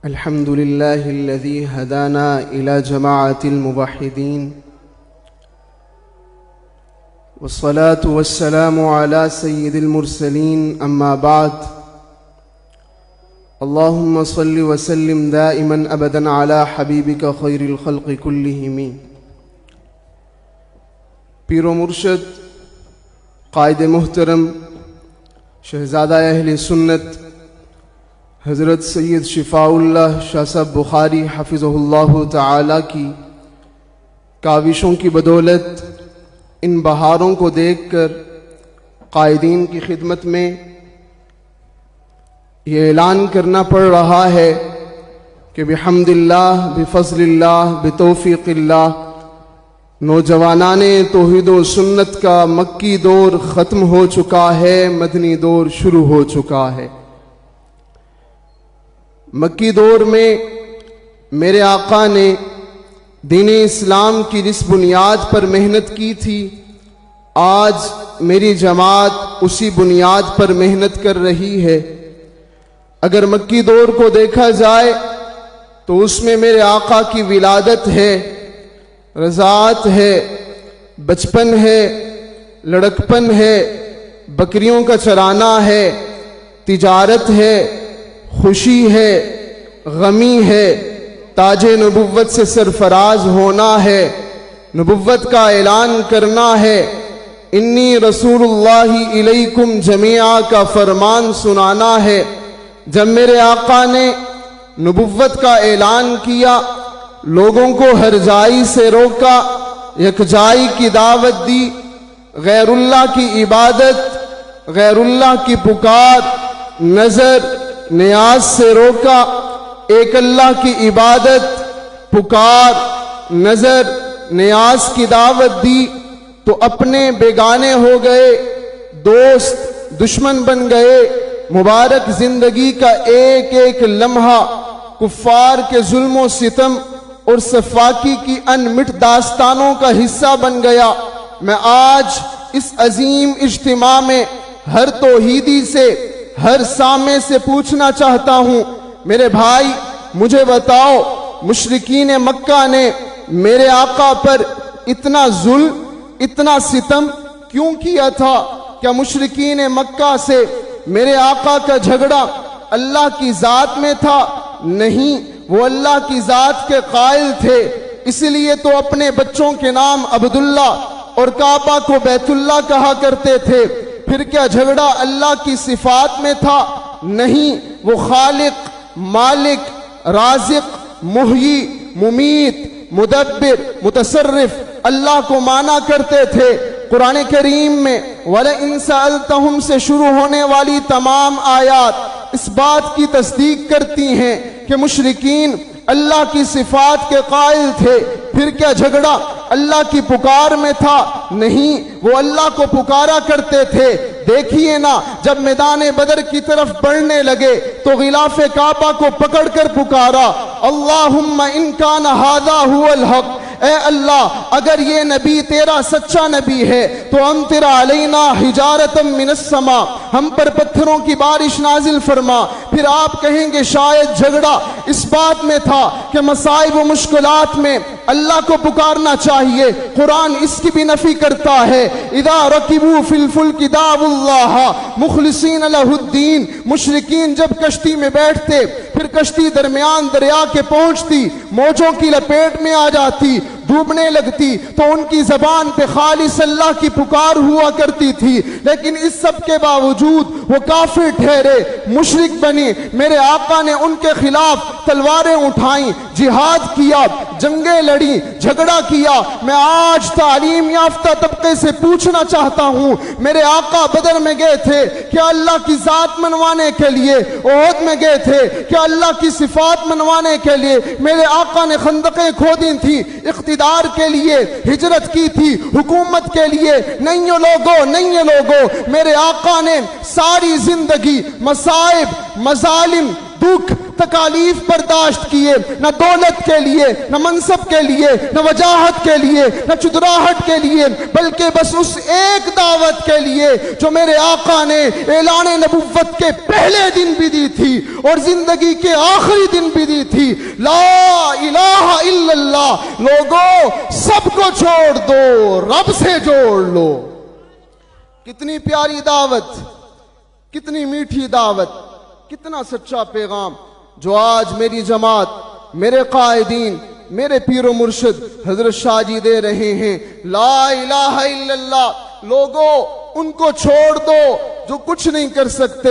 الحمد لله الذي هدانا إلى جماعة الموحدين، والصلاة والسلام على سيد المرسلين، أما بعد. اللهم صل وسلم دائما أبدا على حبيبك خير الخلق كلهم. پیر و مرشد قائد محترم شہزادہ اہل سنت حضرت سید شفاء اللہ شاہ صاحب بخاری حفظہ اللہ تعالی کی کاوشوں کی بدولت ان بہاروں کو دیکھ کر قائدین کی خدمت میں یہ اعلان کرنا پڑ رہا ہے کہ بحمد اللہ، بفضل اللہ، بتوفیق اللہ، نوجوانان توحید و سنت کا مکی دور ختم ہو چکا ہے، مدنی دور شروع ہو چکا ہے. مکی دور میں میرے آقا نے دین اسلام کی جس بنیاد پر محنت کی تھی، آج میری جماعت اسی بنیاد پر محنت کر رہی ہے. اگر مکی دور کو دیکھا جائے تو اس میں میرے آقا کی ولادت ہے، رضاعت ہے، بچپن ہے، لڑکپن ہے، بکریوں کا چرانا ہے، تجارت ہے، خوشی ہے، غمی ہے، تاج نبوت سے سرفراز ہونا ہے، نبوت کا اعلان کرنا ہے، انی رسول اللہ الیکم جمیعا کا فرمان سنانا ہے. جب میرے آقا نے نبوت کا اعلان کیا، لوگوں کو ہر جائی سے روکا، یکجائی کی دعوت دی، غیر اللہ کی عبادت، غیر اللہ کی پکار، نظر نیاز سے روکا، ایک اللہ کی عبادت، پکار، نظر نیاز کی دعوت دی تو اپنے بیگانے ہو گئے، دوست دشمن بن گئے. مبارک زندگی کا ایک ایک لمحہ کفار کے ظلم و ستم اور سفاکی کی انمٹ داستانوں کا حصہ بن گیا. میں آج اس عظیم اجتماع میں ہر توحیدی سے، ہر سامع سے پوچھنا چاہتا ہوں، میرے بھائی مجھے بتاؤ، مشرکین مکہ نے میرے آقا پر اتنا ظلم، اتنا ستم کیوں کیا تھا؟ کیا مشرکین مکہ سے میرے آقا کا جھگڑا اللہ کی ذات میں تھا؟ نہیں، وہ اللہ کی ذات کے قائل تھے، اس لیے تو اپنے بچوں کے نام عبداللہ اور کعبہ کو بیت اللہ کہا کرتے تھے. پھر کیا جھگڑا اللہ کی صفات میں تھا؟ نہیں، وہ خالق، مالک، رازق، محیی، ممیت، مدبر، متصرف اللہ کو مانا کرتے تھے. قرآن کریم میں وَلَئِن سَأَلْتَهُمْ سے شروع ہونے والی تمام آیات اس بات کی تصدیق کرتی ہیں کہ مشرکین اللہ کی صفات کے قائل تھے. پھر کیا جھگڑا اللہ کی پکار میں تھا؟ نہیں، وہ اللہ کو پکارا کرتے تھے. دیکھیے نا، جب میدان بدر کی طرف بڑھنے لگے تو غلاف کعبہ کو پکڑ کر پکارا، اللہم ان کان ھذا ھو الحق، اے اللہ اگر یہ نبی تیرا سچا نبی ہے تو امطر علینا حجارۃ من السماء، ہم پر پتھروں کی بارش نازل فرما. پھر آپ کہیں گے شاید جھگڑا اس بات میں تھا کہ مصائب و مشکلات میں اللہ کو پکارنا چاہیے. قرآن اس کی بھی نفی کرتا ہے، اذا رکبوا فی الفلک دعوا اللہ مخلصین لہ الدین. مشرکین جب کشتی میں بیٹھتے، پھر کشتی درمیان دریا کے پہنچتی، موجوں کی لپیٹ میں آ جاتی، ڈوبنے لگتی تو ان کی زبان پہ خالص اللہ کی پکار ہوا کرتی تھی. لیکن اس سب کے باوجود وہ کافر ٹھہرے، مشرک بنی. میرے آقا نے ان کے خلاف تلواریں اٹھائیں، جہاد کیا، جنگیں لڑی، جھگڑا کیا. میں آج تعلیم یافتہ طبقے سے پوچھنا چاہتا ہوں، میرے آقا بدر میں گئے تھے کیا اللہ کی ذات منوانے کے لیے؟ احد میں گئے تھے کیا اللہ کی صفات منوانے کے لیے؟ میرے آقا نے خندقیں کھودی تھی اقتدار کے لیے، ہجرت کی تھی حکومت کے لیے. نہیں لوگوں، نہیں لوگوں، میرے آقا نے ساری زندگی مصائب، مظالم، دکھ، تکالیف برداشت کیے، نہ دولت کے لیے، نہ منصب کے لیے، نہ وجاہت کے لیے، نہ چدراہٹ کے لیے، بلکہ بس اس ایک دعوت کے لیے جو میرے آقا نے اعلان نبوت کے پہلے دن بھی دی تھی اور زندگی کے آخری دن بھی دی تھی لا الہ الا اللہ، لوگوں سب کو چھوڑ دو، رب سے جوڑ لو۔ کتنی پیاری دعوت، کتنی میٹھی دعوت، کتنا سچا پیغام جو آج میری جماعت، میرے قائدین، میرے پیر و مرشد حضرت شاہ جی دے رہے ہیں۔ لا الہ الا اللہ، لوگوں ان کو چھوڑ دو جو کچھ نہیں کر سکتے،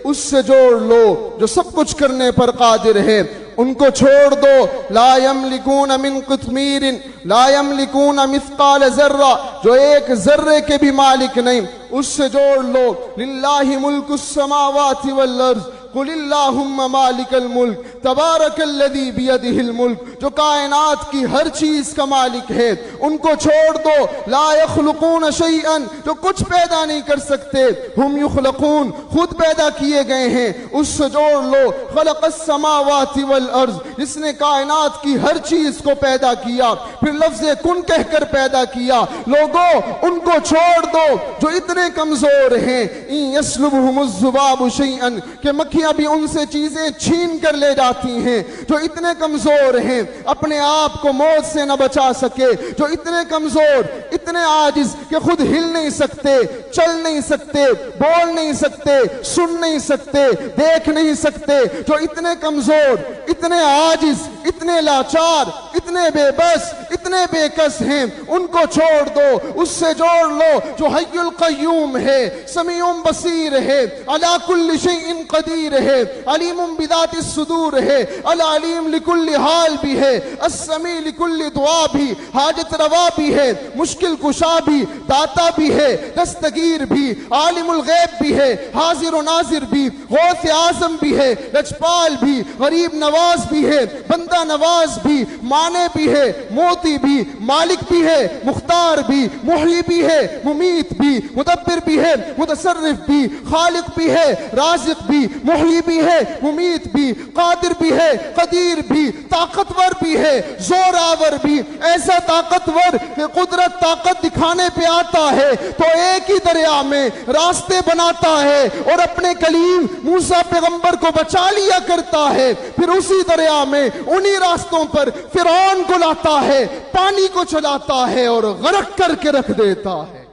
اس سے جوڑ لو جو سب کچھ کرنے پر قادر ہے۔ ان کو چھوڑ دو، لا یملکون من قطمیر لا یملکون مثقال ذرہ، جو ایک ذرے کے بھی مالک نہیں، اس سے جوڑ لو۔ للہ ملک السماوات والارض قل اللہم مالک الملک تبارک الذی بیدہ الملک، جو کائنات کی ہر چیز کا مالک ہے، ان کو چھوڑ دو۔ لا یخلقون شیئا، جو کچھ پیدا نہیں کر سکتے، ہم یخلقون، خود پیدا کیے گئے ہیں، اس سے جوڑ لو۔ خلق السماوات والارض، جس نے کائنات کی ہر چیز کو پیدا کیا، پھر لفظ کن کہہ کر پیدا کیا۔ لوگوں ان کو چھوڑ دو جو اتنے کمزور ہیں، ان یسلبہم الذباب شیئا، کہ مکھیاں بھی ان سے چیزیں چھین کر لے جاتی ہیں، جو اتنے کمزور ہیں اپنے آپ کو موت سے نہ بچا سکے، جو اتنے کمزور، اتنے عاجز کہ خود ہل نہیں سکتے، چل نہیں سکتے، بول نہیں سکتے، سن نہیں سکتے، دیکھ نہیں سکتے، جو اتنے کمزور، اتنے عاجز، اتنے لاچار، اتنے بے بس، اتنے بے کس ہیں، ان کو چھوڑ دو، اس سے جوڑ لو جو حی القیوم ہے، سمیع بصیر ہے، علی کل شیء قدیر ہے، علیم بذات الصدور ہے، العلیم لکل حال بھی ہے، السمیع لکل دعا بھی، حاجت روا بھی ہے، مشکل کشا بھی، داتا بھی ہے، دستگیر بھی، عالم الغیب بھی ہے، حاضر و ناظر بھی، غوث اعظم بھی ہے، لجپال بھی، غریب نواز بھی ہے، بندہ نواز بھی، مانے بھی ہے، موتی بھی، مالک بھی ہے، مختار بھی، محیی بھی ہے، ممیت بھی، مدبر بھی ہے، متصرف بھی، خالق بھی ہے، رازق بھی، محیی بھی ہے، ممیت بھی، قادر بھی ہے، قدیر بھی، طاقتور بھی ہے، زور آور بھی، ایسا طاقتور کہ قدرت طاقت دکھانے پہ آتا ہے تو ایک ہی دریا میں راستے بناتا ہے اور اپنے کلیم موسیٰ پیغمبر کو بچا لیا کرتا ہے، پھر اسی دریا میں انہی راستوں پر فرعون کو لاتا ہے، پانی کو چلاتا ہے اور غرق کر کے رکھ دیتا ہے۔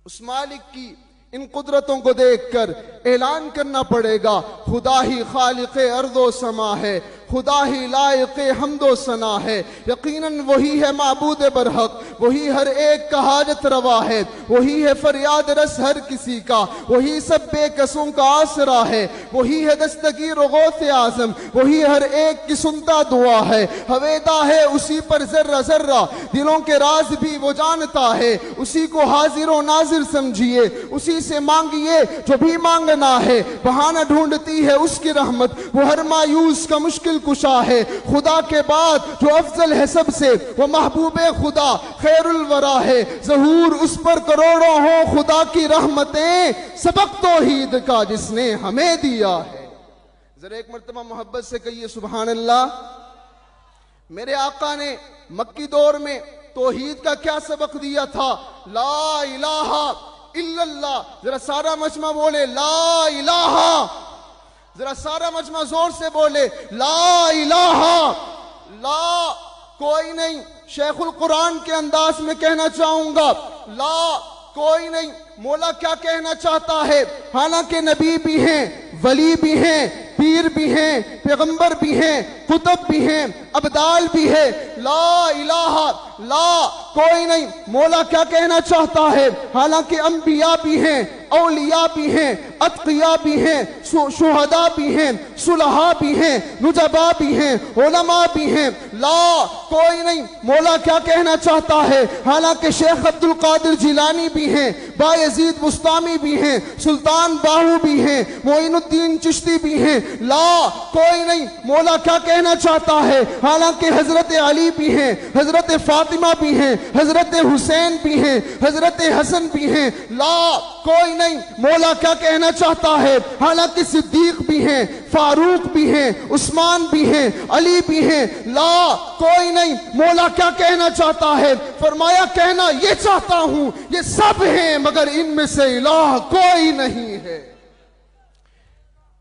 اس مالک کی ان قدرتوں کو دیکھ کر اعلان کرنا پڑے گا، خدا ہی خالق ارض و سما ہے، خدا ہی لائق حمد و ثنا ہے، یقیناً وہی ہے معبود برحق، وہی ہر ایک کا حاجت روا ہے، وہی ہے فریاد رس ہر کسی کا، وہی سب بے کسوں کا آسرا ہے، وہی ہے دستگیر و غوث اعظم، وہی ہر ایک کی سنتا دعا ہے، حویدہ ہے اسی پر ذرہ ذرہ، دلوں کے راز بھی وہ جانتا ہے، اسی کو حاضر و ناظر سمجھیے، اسی سے مانگیے جو بھی مانگنا ہے، بہانہ ڈھونڈتی ہے اس کی رحمت، وہ ہر مایوس کا مشکل کشا ہے، خدا کے بعد جو افضل ہے سب سے، وہ محبوب خدا خیر الورا ہے، ظہور اس پر کروڑوں ہو خدا کی رحمتیں، سبق توحید کا جس نے ہمیں دیا ہے۔ ذرا ایک مرتبہ محبت سے کہیے سبحان اللہ۔ میرے آقا نے مکی دور میں توحید کا کیا سبق دیا تھا؟ لا الہ الا اللہ۔ ذرا سارا مجمع بولے لا الہ، ذرا سارا مجمع زور سے بولے لا الہ، لا کوئی نہیں۔ شیخ القرآن کے انداز میں کہنا چاہوں گا لا کوئی نہیں۔ مولا کیا کہنا چاہتا ہے؟ حالانکہ نبی بھی ہیں، ولی بھی ہیں، پیر بھی ہیں، پیغمبر بھی ہیں، کتب بھی ہیں، ابدال بھی ہے، لا الہ لا کوئی نہیں۔ مولا کیا کہنا چاہتا ہے؟ حالانکہ انبیاء بھی ہیں، اولیاء بھی ہیں، اتقیاء بھی ہیں، شہداء بھی ہیں، صلحاء بھی ہیں، نجباء بھی ہیں، علماء بھی ہیں، لا کوئی نہیں۔ مولا کیا کہنا چاہتا ہے؟ حالانکہ شیخ عبد القادر جیلانی بھی ہیں، بایزید بستامی بھی ہیں، سلطان باہو بھی ہیں، معین الدین چشتی بھی ہیں، لا کوئی نہیں۔ مولا کیا کہنا چاہتا ہے؟ حالانکہ حضرت علی بھی ہیں، حضرت فاطمہ بھی ہیں، حضرت حسین بھی ہیں، حضرت حسن بھی ہیں، لا کوئی نہیں۔ مولا کیا کہنا چاہتا ہے؟ حالانکہ صدیق بھی ہیں، فاروق بھی ہیں، عثمان بھی ہیں، علی بھی ہیں، لا کوئی نہیں۔ مولا کیا کہنا چاہتا ہے؟ فرمایا کہنا یہ چاہتا ہوں یہ سب ہیں مگر ان میں سے الہ کوئی نہیں ہے۔